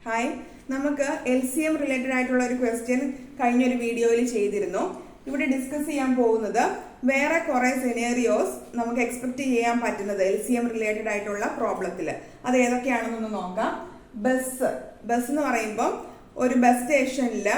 Hi, നമുക്ക് LCM related ആയിട്ടുള്ള ഒരു ക്വസ്റ്റ്യൻ കഴിഞ്ഞൊരു വീഡിയോയിൽ ചെയ്തിരുന്നു. ഇവിടെ ഡിസ്കസ് ചെയ്യാൻ പോകുന്നത് വേറെ കുറെ സിനേറിയോസ് നമുക്ക് എക്സ്പെക്ട് ചെയ്യാൻ പറ്റുന്നത് LCM റിലേറ്റഡ് ആയിട്ടുള്ള പ്രോബ്ലത്തിൽ. അത് ഏതൊക്കെയാണെന്നൊന്ന് നോക്കാം. ബസ് എന്ന് പറയുമ്പോൾ ഒരു ബസ് സ്റ്റേഷനിൽ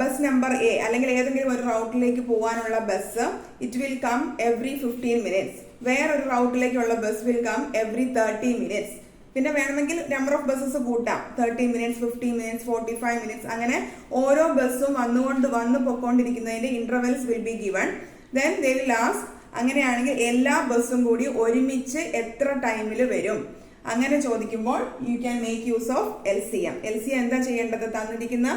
ബസ് നമ്പർ A അല്ലെങ്കിൽ ഏതെങ്കിലും ഒരു റൗട്ടിലേക്ക് പോകാനുള്ള bus it will come every 15 minutes. വേറൊരു റൗട്ടിലേക്കുള്ള bus will come every 30 minutes. പിന്നെ വേണമെങ്കിൽ നമ്പർ ഓഫ് ബസ്സസ് കൂട്ടാം. 30 മിനിറ്റ്സ്, 50 മിനിറ്റ്സ്, 45 മിനിറ്റ്സ്, അങ്ങനെ ഓരോ ബസ്സും വന്ന് പൊക്കോണ്ടിരിക്കുന്നതിന്റെ intervals will be given. Then they will ask, അങ്ങനെയാണെങ്കിൽ എല്ലാ ബസ്സും കൂടി ഒരുമിച്ച് എത്ര ടൈമിൽ വരും? അങ്ങനെ ചോദിക്കുമ്പോൾ you can make use of LCM. എന്താ ചെയ്യേണ്ടത്? തന്നിരിക്കുന്ന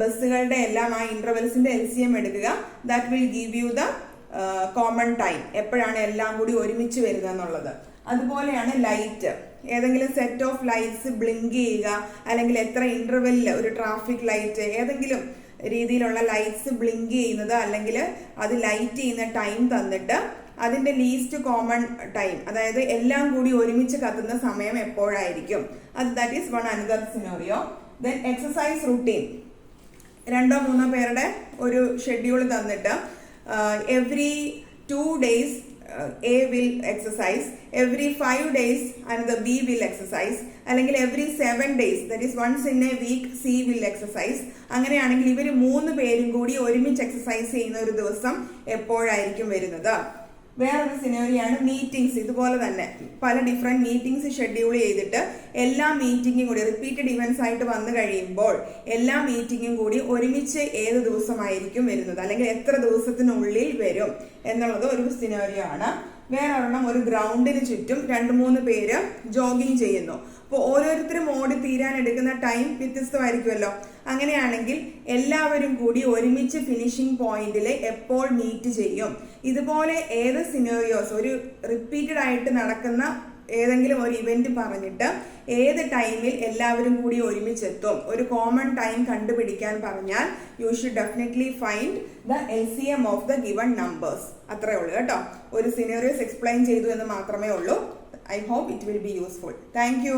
ബസ്സുകളുടെ എല്ലാം ആ ഇന്റർവെൽസിന്റെ LCM എടുക്കുക. That will give you the common time, എപ്പോഴാണ് എല്ലാം കൂടി ഒരുമിച്ച് വരുന്നത് എന്നുള്ളത്. അതുപോലെയാണ് ലൈറ്റ്. ഏതെങ്കിലും സെറ്റ് ഓഫ് ലൈറ്റ്സ് ബ്ലിങ്ക് ചെയ്യുക, അല്ലെങ്കിൽ എത്ര ഇന്റർവെല്ലിൽ ഒരു ട്രാഫിക് ലൈറ്റ് ഏതെങ്കിലും രീതിയിലുള്ള ലൈറ്റ്സ് ബ്ലിങ്ക് ചെയ്യുന്നത്, അല്ലെങ്കിൽ അത് ലൈറ്റ് ചെയ്യുന്ന ടൈം തന്നിട്ട് അതിന്റെ ലീസ്റ്റ് കോമൺ ടൈം, അതായത് എല്ലാം കൂടി ഒരുമിച്ച് കത്തുന്ന സമയം എപ്പോഴായിരിക്കും, അത് that is one another scenario. Then exercise routine. 2-3 പേരുടെ ഒരു ഷെഡ്യൂൾ തന്നിട്ട് every 2 days A will exercise, every 5 days another B will exercise, അല്ലെങ്കിൽ every 7 days, that is once in a week C will exercise. അങ്ങനെയാണെങ്കിൽ ഇവർ 3 പേരും കൂടി ഒരുമിച്ച് exercise ചെയ്യുന്ന ഒരു ദിവസം എപ്പോഴായിരിക്കും വരുന്നത്? വേറൊരു സിനോറിയാണ് മീറ്റിംഗ്സ്. ഇതുപോലെ തന്നെ പല ഡിഫറെന്റ് മീറ്റിംഗ്സ് ഷെഡ്യൂൾ ചെയ്തിട്ട് എല്ലാ മീറ്റിംഗും കൂടി റിപ്പീറ്റഡ് ഇവന്റ്സ് ആയിട്ട് വന്നു കഴിയുമ്പോൾ എല്ലാ മീറ്റിംഗും കൂടി ഒരുമിച്ച് ഏത് ദിവസമായിരിക്കും വരുന്നത്, അല്ലെങ്കിൽ എത്ര ദിവസത്തിനുള്ളിൽ വരും എന്നുള്ളത് ഒരു സിനോറിയോ ആണ്. വേറെ ഒരെണ്ണം, ഒരു ഗ്രൗണ്ടിന് ചുറ്റും 2-3 പേര് ജോഗിങ് ചെയ്യുന്നു. അപ്പോൾ ഓരോരുത്തരും ഓടി തീരാൻ എടുക്കുന്ന ടൈം വ്യത്യസ്തമായിരിക്കുമല്ലോ. അങ്ങനെയാണെങ്കിൽ എല്ലാവരും കൂടി ഒരുമിച്ച് ഫിനിഷിംഗ് പോയിന്റിൽ എപ്പോൾ മീറ്റ് ചെയ്യും? ഇതുപോലെ ഏത് സിനോറിയോസ്, ഒരു റിപ്പീറ്റഡ് ആയിട്ട് നടക്കുന്ന ഏതെങ്കിലും ഒരു ഇവന്റ് പറഞ്ഞിട്ട് ഏത് ടൈമിൽ എല്ലാവരും കൂടി ഒരുമിച്ചെത്തും, ഒരു കോമൺ ടൈം കണ്ടുപിടിക്കാൻ പറഞ്ഞാൽ you should definitely find the LCM of the given numbers. അത്രേ ഉള്ളൂ കേട്ടോ. ഒരു സിനോറിയോസ് എക്സ്പ്ലെയിൻ ചെയ്തു എന്ന് മാത്രമേ ഉള്ളൂ. I hope it will be useful. Thank you.